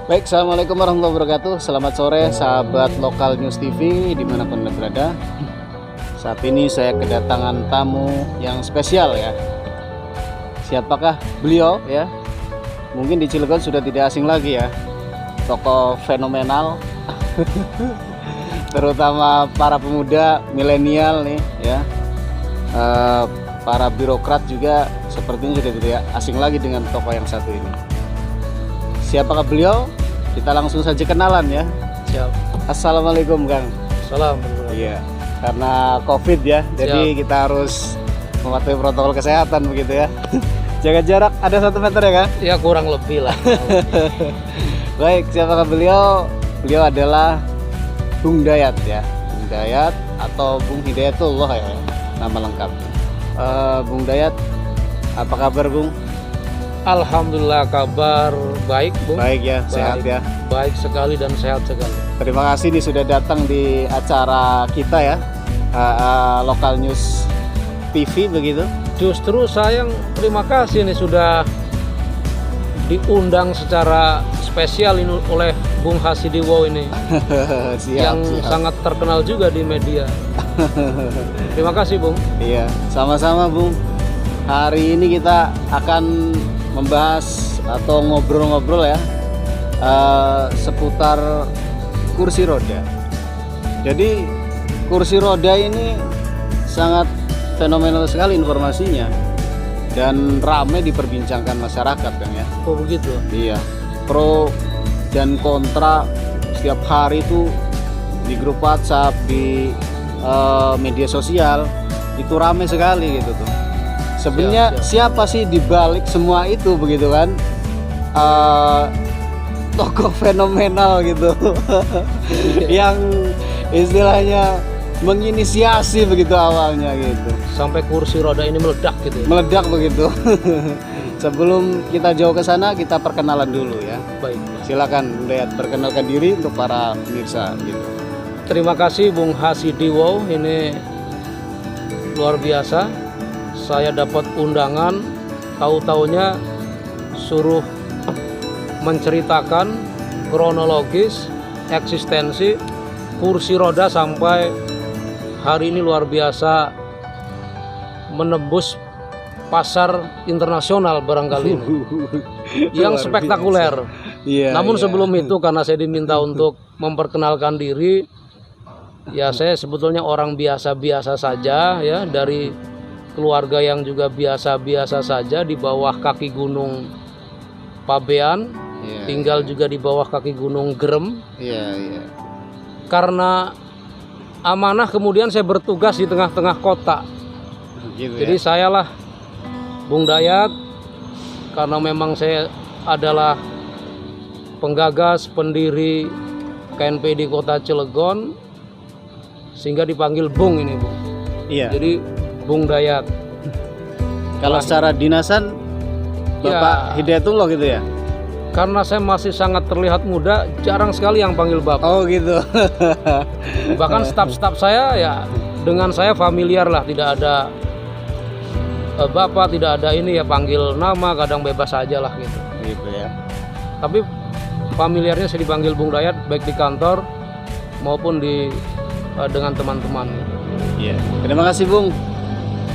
Baik, Assalamualaikum warahmatullahi wabarakatuh. Selamat sore sahabat Lokal News TV dimanapun Anda berada. Saat ini saya kedatangan tamu yang spesial ya. Siapakah beliau ya? Mungkin di Cilegon sudah tidak asing lagi ya. Tokoh fenomenal terutama para pemuda milenial nih ya. Para birokrat juga sepertinya sudah tidak asing lagi dengan tokoh yang satu ini. Siapakah beliau? Kita langsung saja kenalan ya. Siap. Assalamualaikum Kang. Salam. Iya, karena COVID ya, jadi kita harus mematuhi protokol kesehatan begitu ya. Jaga jarak ada 1 meter ya Kang? Ya kurang lebih lah. Baik, siapakah beliau? Beliau adalah Bung Dayat ya. Bung Dayat atau Bung Hidayatullah ya, nama lengkapnya. Bung Dayat, apa kabar Bung? Alhamdulillah kabar baik Bung. Baik ya, sehat ya. Baik sekali dan sehat sekali. Terima kasih nih sudah datang di acara kita ya, Lokal News TV begitu. Justru saya yang terima kasih nih sudah diundang secara spesial ini oleh Bung Hasidiwo ini. Siap, siap. Sangat terkenal juga di media. Terima kasih Bung. Iya, sama-sama Bung. Hari ini kita akan membahas atau ngobrol-ngobrol ya seputar kursi roda. Jadi kursi roda ini sangat fenomenal sekali informasinya dan ramai diperbincangkan masyarakat kan ya. Oh begitu. Iya, pro dan kontra setiap hari itu di grup WhatsApp, di media sosial itu ramai sekali gitu tuh. Sebenarnya siapa sih di balik semua itu begitu kan? Tokoh fenomenal gitu yang istilahnya menginisiasi begitu awalnya gitu. Sampai kursi roda ini meledak gitu. Meledak begitu. Sebelum kita jauh ke sana, kita perkenalan dulu ya. Baik. Silakan Dayat perkenalkan diri untuk para pemirsa gitu. Terima kasih Bung Hasidiwo, ini luar biasa. Saya dapat undangan, tahu-taunya suruh menceritakan kronologis eksistensi kursi roda sampai hari ini luar biasa menembus pasar internasional barangkali ini. Yang spektakuler. Namun sebelum itu karena saya diminta untuk memperkenalkan diri, ya saya sebetulnya orang biasa-biasa saja ya, dari keluarga yang juga biasa-biasa saja di bawah kaki gunung Pabean, tinggal juga di bawah kaki gunung Gerem. Karena amanah kemudian saya bertugas di tengah-tengah kota. Jadi sayalah Bung Dayat, karena memang saya adalah penggagas, pendiri KNP di Kota Cilegon, sehingga dipanggil Bung ini Bung. Iya. Jadi Bung Dayat. Kalau secara dinasan Bapak Hidayatullah gitu ya? Karena saya masih sangat terlihat muda, jarang sekali yang panggil Bapak. Oh gitu. Bahkan staf-staf saya ya dengan saya familiar lah, tidak ada Bapak, tidak ada ini ya panggil nama, kadang bebas aja lah gitu. Gitu ya. Tapi familiarnya saya dipanggil Bung Dayat baik di kantor maupun di dengan teman-teman. Iya. Terima kasih Bung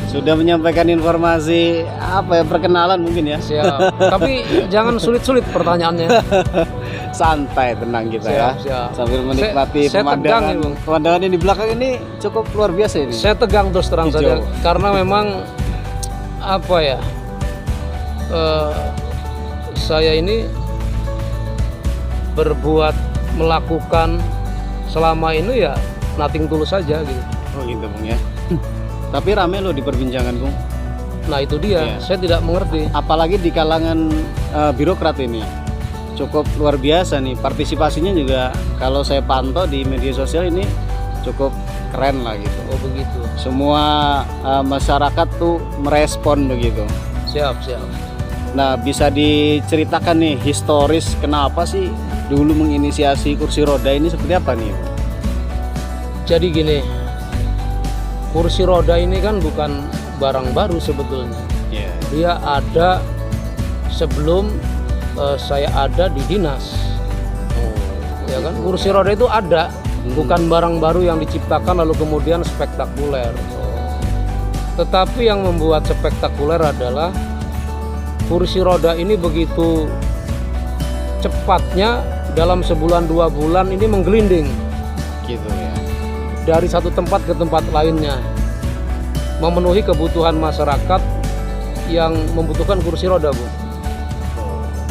sudah menyampaikan informasi perkenalan mungkin ya. Siap. Tapi jangan sulit-sulit pertanyaannya. Santai, tenang kita siap. Sambil menikmati pemandangan. Pemandangan yang di belakang ini cukup luar biasa ini. Saya tegang terus terang saja karena memang saya ini melakukan selama ini ya nothing tulus saja gitu. Oh gitu Bung ya. Tapi rame loh diperbincangan Bung. Nah itu dia, saya tidak mengerti. Apalagi di kalangan birokrat ini cukup luar biasa nih, partisipasinya juga kalau saya pantau di media sosial ini cukup keren lah gitu. Oh begitu. Semua masyarakat tuh merespon begitu. Siap. Nah bisa diceritakan nih historis kenapa sih dulu menginisiasi kursi roda ini seperti apa nih? Jadi gini, kursi roda ini kan bukan barang baru sebetulnya. Dia ada sebelum saya ada di dinas. ya kan? Kursi roda itu ada, bukan barang baru yang diciptakan lalu kemudian spektakuler. Tetapi yang membuat spektakuler adalah kursi roda ini begitu cepatnya dalam sebulan 2 bulan ini menggelinding Gitu ya. dari satu tempat ke tempat lainnya, memenuhi kebutuhan masyarakat yang membutuhkan kursi roda, Bu.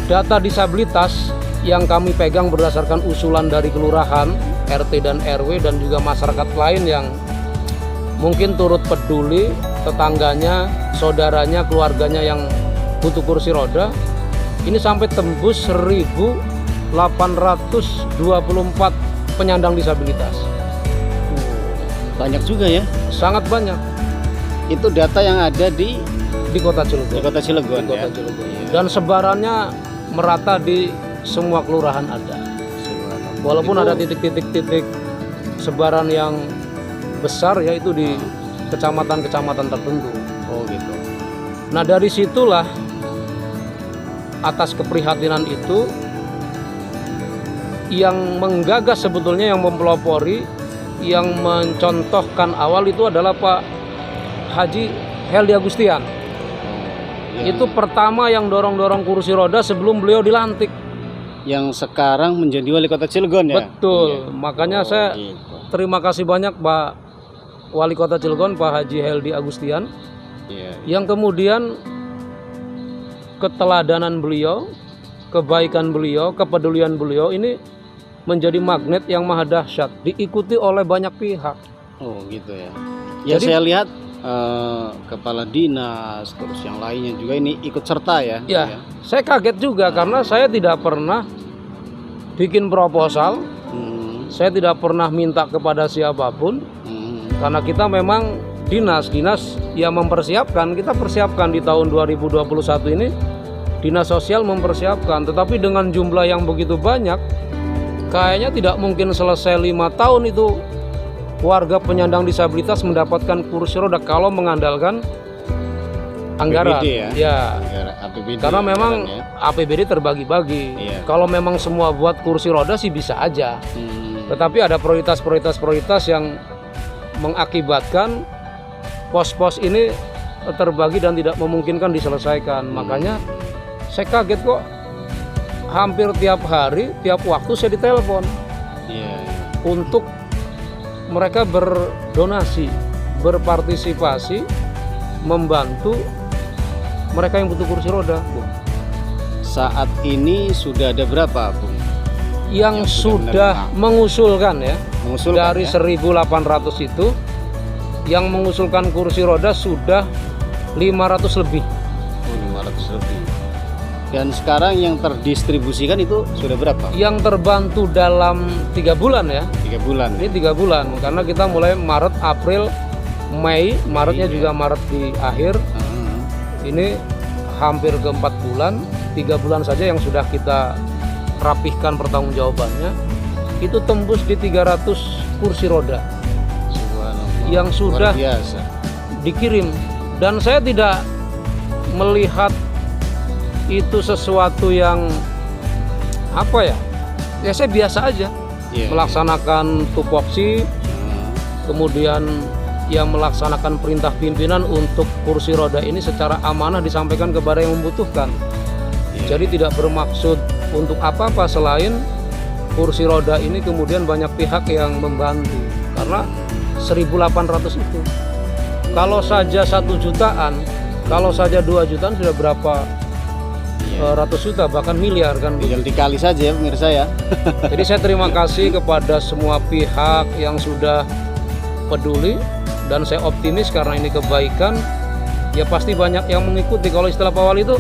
Data disabilitas yang kami pegang berdasarkan usulan dari kelurahan, RT dan RW dan juga masyarakat lain yang mungkin turut peduli, tetangganya, saudaranya, keluarganya yang butuh kursi roda, ini sampai tembus 1.824 penyandang disabilitas. Banyak juga ya. Sangat banyak Itu data yang ada di Kota Cilegon. Kota Cilegon Di Kota ya. Cilegon. Iya. Dan sebarannya merata di semua kelurahan ada. Walaupun Itu- ada titik-titik sebaran yang besar, yaitu di kecamatan-kecamatan tertentu. Oh gitu. Nah, dari situlah atas keprihatinan itu yang menggagas sebetulnya, yang mempelopori, yang mencontohkan awal itu adalah Pak Haji Heldi Agustian. Yang- Itu pertama yang dorong-dorong kursi roda sebelum beliau dilantik. yang sekarang menjadi wali kota Cilegon ya. Betul. Iya. Makanya Oh, saya gitu. terima kasih banyak Pak Wali Kota Cilegon, Pak Haji Heldi Agustian, Iya. yang kemudian keteladanan beliau, kebaikan beliau, kepedulian beliau ini menjadi magnet yang maha dahsyat, diikuti oleh banyak pihak. Oh gitu ya. Ya Jadi- saya lihat kepala dinas terus yang lainnya juga ini ikut serta ya. Ya, saya kaget juga karena saya tidak pernah bikin proposal, Hmm, saya tidak pernah minta kepada siapapun, karena kita memang dinas yang mempersiapkan, kita persiapkan di tahun 2021 ini, dinas sosial mempersiapkan, tetapi dengan jumlah yang begitu banyak, kayaknya tidak mungkin selesai 5 tahun itu warga penyandang disabilitas mendapatkan kursi roda kalau mengandalkan anggaran. APBD ya? Ya, APBD karena memang anggarannya. APBD terbagi-bagi. Iya. Kalau memang semua buat kursi roda sih bisa aja. Hmm, Tetapi ada prioritas yang mengakibatkan pos-pos ini terbagi dan tidak memungkinkan diselesaikan. Makanya saya kaget kok, hampir tiap hari, tiap waktu saya ditelepon iya. untuk mereka berdonasi, berpartisipasi, membantu mereka yang butuh kursi roda, Bu. Saat ini sudah ada berapa, Bu? Yang Yang sudah benar-benar mengusulkan ya, Mengusulkan dari ya? 1.800 itu, yang mengusulkan kursi roda sudah 500 lebih. Oh, 500 lebih. Dan sekarang yang terdistribusikan itu sudah berapa? Yang terbantu dalam 3 bulan ya, 3 bulan. ini 3 bulan, karena kita mulai Maret, April, Mei, Maretnya juga Maret di akhir, Ah, ini hampir ke 4 bulan, 3 bulan saja yang sudah kita rapihkan pertanggungjawabannya, itu tembus di 300 kursi roda subhanallah. yang sudah Luar biasa. dikirim, dan saya tidak melihat itu sesuatu yang apa ya, saya biasa aja Iya. melaksanakan tupoksi, Ah, kemudian yang melaksanakan perintah pimpinan untuk kursi roda ini secara amanah disampaikan kepada yang membutuhkan. iya. Jadi tidak bermaksud untuk apa-apa selain kursi roda ini kemudian banyak pihak yang membantu, karena 1.800 itu kalau saja 1 jutaan, kalau saja 2 jutaan sudah berapa Iya. ratus juta, bahkan miliar kan. Tinggal dikali saja ya pemirsa ya. Jadi saya terima kasih kepada semua pihak yang sudah peduli, dan saya optimis karena ini kebaikan, ya pasti banyak yang mengikuti. Kalau istilah Pak Wali itu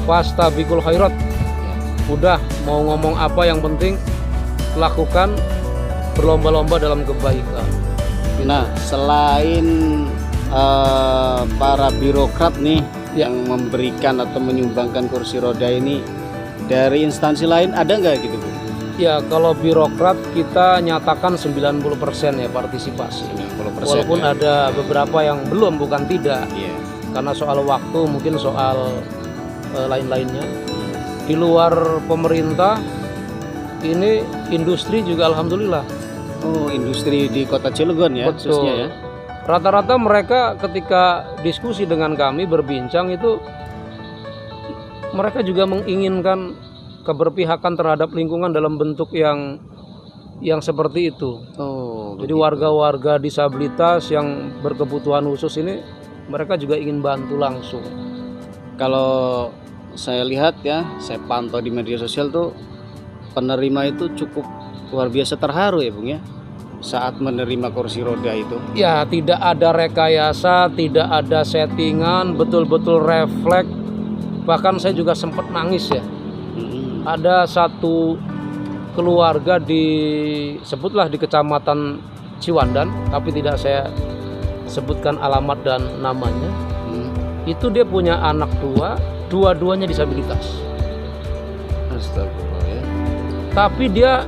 fastabikul khairat, udah mau ngomong apa yang penting lakukan, berlomba-lomba dalam kebaikan. Nah, selain para birokrat nih Ya. yang memberikan atau menyumbangkan kursi roda ini, dari instansi lain ada nggak gitu, Bu? Ya, kalau birokrat kita nyatakan 90% ya partisipasi. 90% Walaupun ya. ada beberapa yang belum, bukan tidak, Iya. karena soal waktu, mungkin soal lain-lainnya. Di luar pemerintah ini industri juga alhamdulillah. Oh, industri di Kota Cilegon ya, Betul. khususnya ya. Rata-rata mereka ketika diskusi dengan kami berbincang itu mereka juga menginginkan keberpihakan terhadap lingkungan dalam bentuk yang seperti itu. Oh, Jadi begitu. warga-warga disabilitas yang berkebutuhan khusus ini mereka juga ingin bantu langsung. Kalau saya lihat ya, saya pantau di media sosial tuh penerima itu cukup luar biasa terharu ya Bung ya, saat menerima kursi roda itu. Ya, tidak ada rekayasa, tidak ada settingan, betul-betul refleks. Bahkan saya juga sempat nangis ya. Ada satu keluarga sebutlah di Kecamatan Ciwandan, tapi tidak saya sebutkan alamat dan namanya. Itu dia punya anak dua-duanya disabilitas. Astagfirullah ya. Tapi dia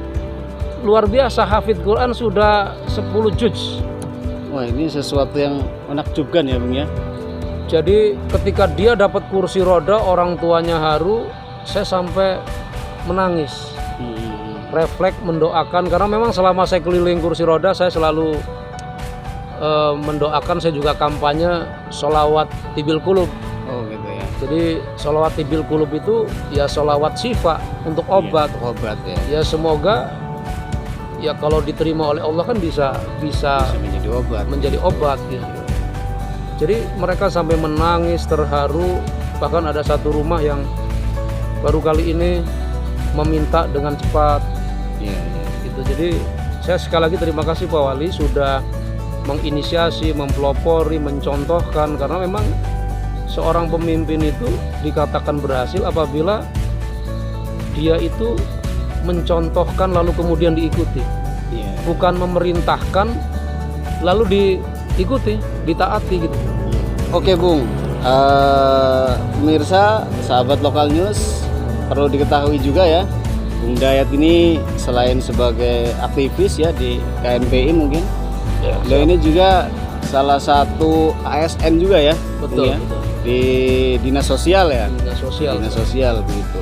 luar biasa, hafid Quran sudah 10 juz. Wah, ini sesuatu yang menakjubkan ya Bung ya. Jadi ketika dia dapat kursi roda, orang tuanya haru, saya sampai menangis. Refleks mendoakan, karena memang selama saya keliling kursi roda saya selalu mendoakan. Saya juga kampanye sholawat tibil kulub. Oh gitu ya. Jadi sholawat tibil kulub itu ya sholawat syifa, untuk obat. Iya, obat ya. Ya semoga ya kalau diterima oleh Allah kan bisa menjadi obat gitu. Jadi mereka sampai menangis terharu. Bahkan ada satu rumah yang baru kali ini meminta dengan cepat. Iya. Gitu. Jadi saya sekali lagi terima kasih Pak Wali sudah menginisiasi, mempelopori, mencontohkan, karena memang seorang pemimpin itu dikatakan berhasil apabila dia itu mencontohkan lalu kemudian diikuti. Bukan memerintahkan lalu diikuti, ditaati gitu. Oke Bung, pemirsa sahabat Lokal News, perlu diketahui juga ya, Bung Dayat ini selain sebagai aktivis ya di KNPI mungkin, beliau ini juga salah satu ASN juga ya. Betul, ya, betul. Di dinas sosial ya. Dinas sosial begitu.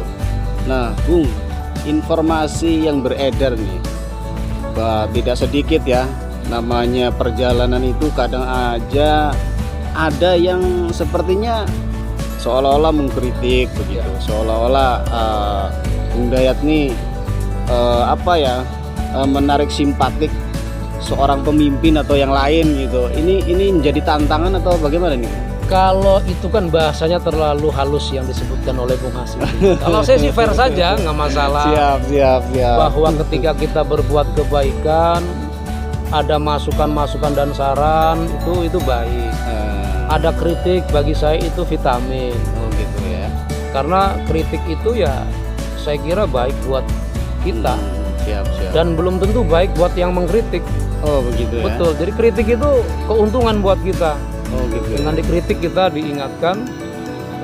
Nah Bung, informasi yang beredar nih, tidak sedikit ya, namanya perjalanan itu kadang aja ada yang sepertinya seolah-olah mengkritik begitu, seolah-olah Bung Dayat nih menarik simpatik seorang pemimpin atau yang lain gitu. Ini menjadi tantangan atau bagaimana nih? Kalau itu kan bahasanya terlalu halus yang disebutkan oleh Bung Hasim. Kalau saya sih fair saja, nggak masalah. Siap. Bahwa ketika kita berbuat kebaikan, ada masukan-masukan dan saran, itu baik. Ada kritik, bagi saya itu vitamin. Oh gitu ya. Karena kritik itu ya saya kira baik buat kita. Siap. Dan belum tentu baik buat yang mengkritik. Oh begitu ya. Betul. Jadi kritik itu keuntungan buat kita. Oh gitu. Dengan dikritik kita diingatkan,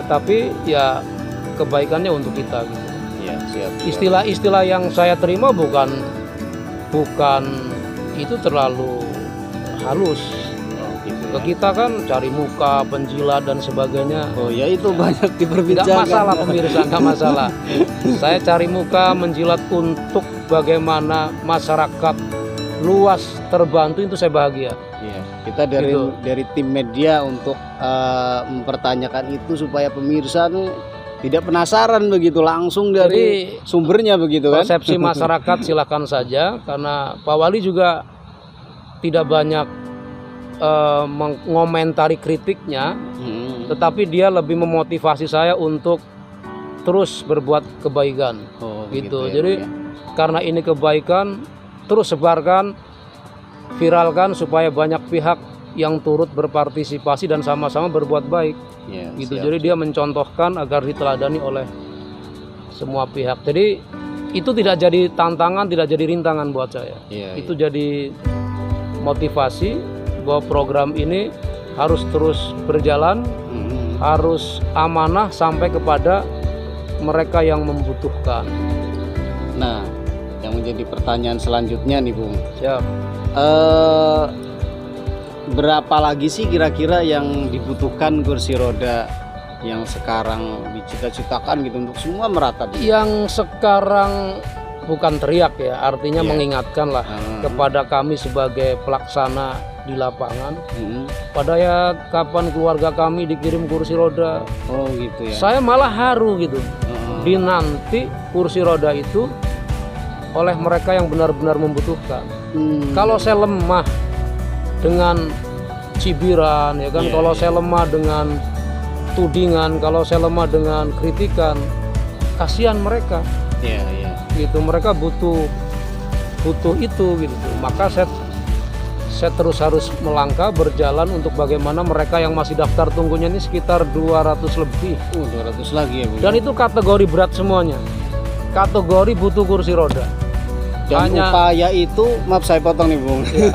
tetapi ya kebaikannya untuk kita gitu. Ya, siap. Istilah-istilah yang saya terima bukan itu terlalu halus. Oh, gitu Ke ya. kita kan cari muka, penjilat dan sebagainya. Oh ya, itu banyak Nggak diperbincangkan. masalah pemirsa, nggak masalah. Saya cari muka, menjilat untuk bagaimana masyarakat luas terbantu, itu saya bahagia. Iya, kita dari tim media untuk mempertanyakan itu supaya pemirsa nih tidak penasaran begitu, langsung dari sumbernya begitu kan. Persepsi masyarakat silakan saja, karena Pak Wali juga tidak banyak mengomentari kritiknya, tetapi dia lebih memotivasi saya untuk terus berbuat kebaikan. Oh, gitu. ya, Jadi ya. karena ini kebaikan, terus sebarkan, viralkan supaya banyak pihak yang turut berpartisipasi dan sama-sama berbuat baik. Ya, Gitu. siap. Jadi dia mencontohkan agar diteladani oleh semua pihak. Jadi itu tidak jadi tantangan, tidak jadi rintangan buat saya. Ya, Itu jadi motivasi bahwa program ini harus terus berjalan, harus amanah sampai kepada mereka yang membutuhkan. Nah, yang menjadi pertanyaan selanjutnya nih Bung, Siap. berapa lagi sih kira-kira yang dibutuhkan kursi roda yang sekarang dicita-citakan gitu untuk semua merata? Yang sekarang bukan teriak ya, artinya Iya. mengingatkan lah kepada kami sebagai pelaksana di lapangan. Pada ya kapan keluarga kami dikirim kursi roda, Oh gitu ya. saya malah haru gitu. Dinanti kursi roda itu oleh mereka yang benar-benar membutuhkan. Kalau saya lemah dengan cibiran ya kan, Iya, kalau iya. saya lemah dengan tudingan, kalau saya lemah dengan kritikan, kasihan mereka Iya, iya. gitu. Mereka butuh itu gitu. Maka saya terus harus melangkah berjalan untuk bagaimana mereka yang masih daftar tunggunya ini sekitar 200 lebih. 200 lagi ya, Bu. Dan itu kategori berat semuanya. Kategori butuh kursi roda. Dan Hanya upaya itu, maaf saya potong nih Bung. ya,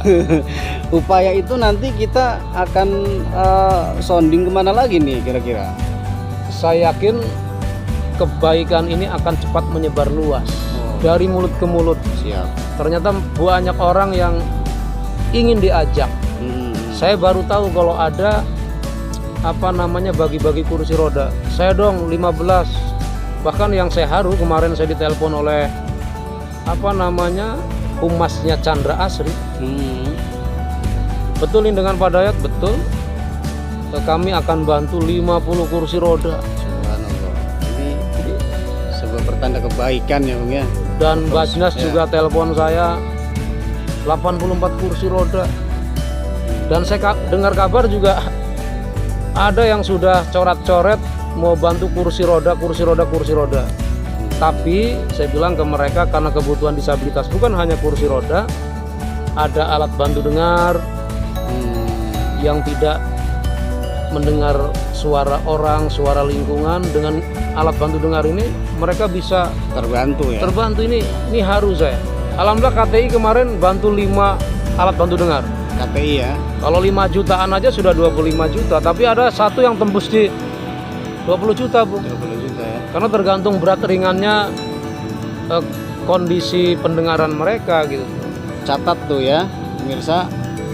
Upaya itu nanti kita akan sounding kemana lagi nih kira-kira? saya yakin kebaikan ini akan cepat menyebar luas Oh, dari mulut ke mulut. siap. Ternyata banyak orang yang ingin diajak. Saya baru tahu kalau ada bagi-bagi kursi roda. Saya dong 15. Bahkan yang saya haru kemarin saya ditelepon oleh humasnya Chandra Asri. Betul ini dengan Pak Dayat, betul. Kami akan bantu 50 kursi roda. Subhanallah. Ini sebuah pertanda kebaikan ya Bung ya. Dan Terus, Basnas ya. juga telepon saya 84 kursi roda. Dan saya dengar kabar juga ada yang sudah coret-coret mau bantu kursi roda. Tapi saya bilang ke mereka karena kebutuhan disabilitas bukan hanya kursi roda, ada alat bantu dengar yang tidak mendengar suara orang, suara lingkungan. Dengan alat bantu dengar ini mereka bisa Terbantu ya. terbantu. Ini haru saya. Alhamdulillah KTI kemarin bantu 5 alat bantu dengar. KTI ya. Kalau 5 jutaan aja sudah 25 juta, tapi ada satu yang tembus di 20 juta, Bu. 20 juta ya. Karena tergantung berat ringannya kondisi pendengaran mereka gitu. Catat tuh ya, pemirsa.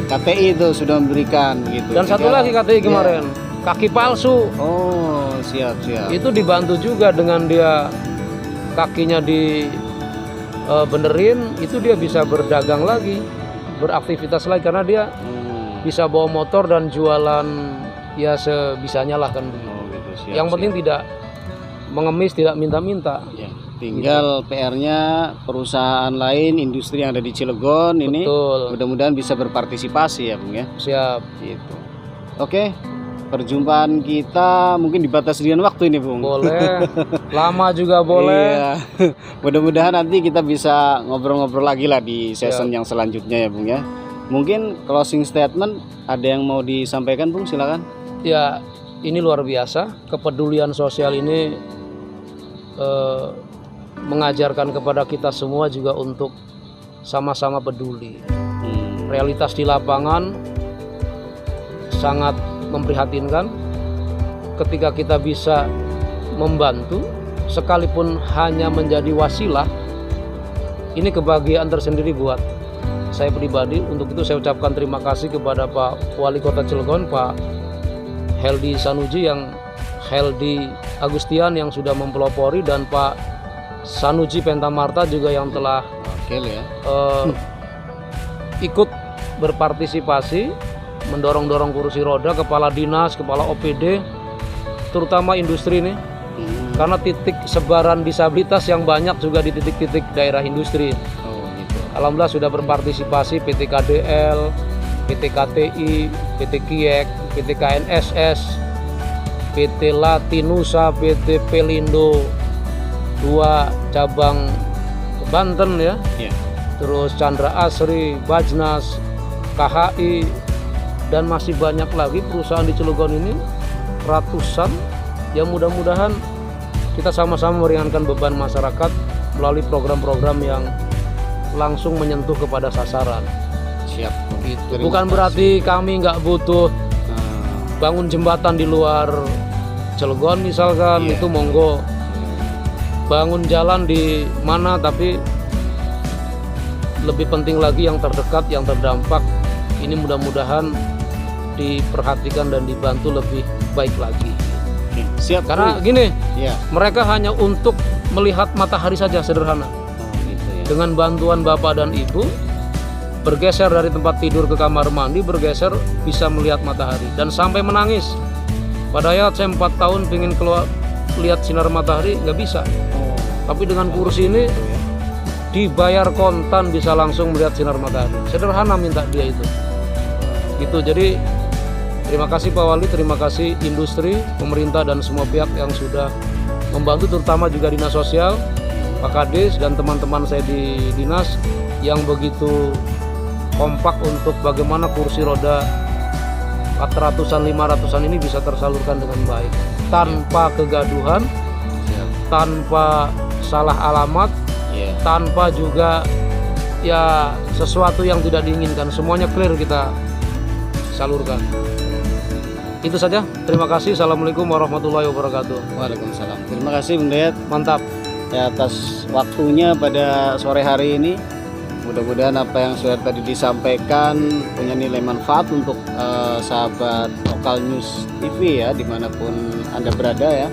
KTI itu sudah memberikan gitu. Dan satu lagi KTI kemarin, kaki palsu. Oh, siap. Itu dibantu juga dengan dia kakinya di benerin, itu dia bisa berdagang lagi, beraktivitas lagi karena dia bisa bawa motor dan jualan ya sebisanya lah kan. Oh, gitu, siap, Yang penting tidak mengemis, tidak minta-minta. ya. Tinggal PR-nya perusahaan lain, industri yang ada di Cilegon ini Betul. mudah-mudahan bisa berpartisipasi ya Bung ya. Siap. Gitu. Oke, perjumpaan kita mungkin dibatasi dengan waktu ini Bung. Boleh. Lama juga boleh. Iya. Mudah-mudahan nanti kita bisa ngobrol-ngobrol lagi lah di season yang selanjutnya ya Bung ya. Mungkin closing statement ada yang mau disampaikan Bung, silakan. Ya, ini luar biasa. Kepedulian sosial ini mengajarkan kepada kita semua juga untuk sama-sama peduli. Realitas di lapangan sangat memprihatinkan ketika kita bisa membantu sekalipun hanya menjadi wasilah. Ini kebahagiaan tersendiri buat saya pribadi. Untuk itu saya ucapkan terima kasih kepada Pak Wali Kota Cilegon, Pak Heldi Agustian yang sudah mempelopori, dan Pak Sanuji Pentamarta juga yang telah ikut berpartisipasi mendorong-dorong kursi roda, kepala dinas, kepala OPD, terutama industri ini. Karena titik sebaran disabilitas yang banyak juga di titik-titik daerah industri. Oh, gitu. Alhamdulillah sudah berpartisipasi PT KDL, PT KTI, PT KIEK, PT KNSS, PT Latinusa, PT Pelindo 2 cabang Banten ya. Iya. Terus Chandra Asri, Basnas, KHI, dan masih banyak lagi perusahaan di Cilegon ini, ratusan, yang mudah-mudahan kita sama-sama meringankan beban masyarakat melalui program-program yang langsung menyentuh kepada sasaran. Siap. Itu bukan berarti kami nggak butuh bangun jembatan di luar Cilegon misalkan, itu monggo. Bangun jalan di mana, tapi lebih penting lagi yang terdekat, yang terdampak ini mudah-mudahan diperhatikan dan dibantu lebih baik lagi. Oke, siap. Karena gini, ya. mereka hanya untuk melihat matahari saja, sederhana. Oh, gitu dengan bantuan bapak dan ibu bergeser dari tempat tidur ke kamar mandi, bergeser bisa melihat matahari dan sampai menangis. Padahal saya 4 tahun pengen keluar lihat sinar matahari nggak bisa. Tapi dengan kursi ini dibayar kontan bisa langsung melihat sinar matahari. Sederhana minta dia itu. Gitu. Jadi terima kasih Pak Wali, terima kasih industri, pemerintah dan semua pihak yang sudah membantu, terutama juga Dinas Sosial, Pak Kades dan teman-teman saya di dinas yang begitu kompak untuk bagaimana kursi roda 400-an, 500-an ini bisa tersalurkan dengan baik tanpa kegaduhan, tanpa salah alamat, tanpa juga ya sesuatu yang tidak diinginkan. Semuanya clear kita salurkan. Itu saja. Terima kasih. Assalamualaikum warahmatullahi wabarakatuh. Waalaikumsalam. Terima kasih Bung Dayat. Mantap. Ya, atas waktunya pada sore hari ini. Mudah-mudahan apa yang sudah tadi disampaikan punya nilai manfaat untuk sahabat Lokal News TV ya, dimanapun Anda berada ya.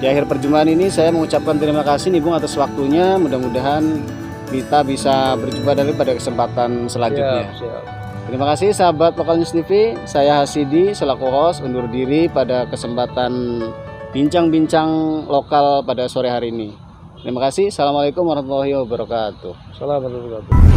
Di akhir perjumpaan ini saya mengucapkan terima kasih nih Bung atas waktunya. Mudah-mudahan kita bisa berjumpa lagi pada kesempatan selanjutnya. Siap. Terima kasih sahabat Lokal News TV. Saya Hasidi selaku host undur diri pada kesempatan bincang-bincang lokal pada sore hari ini. Terima kasih. Assalamualaikum warahmatullahi wabarakatuh. Assalamualaikum warahmatullahi wabarakatuh.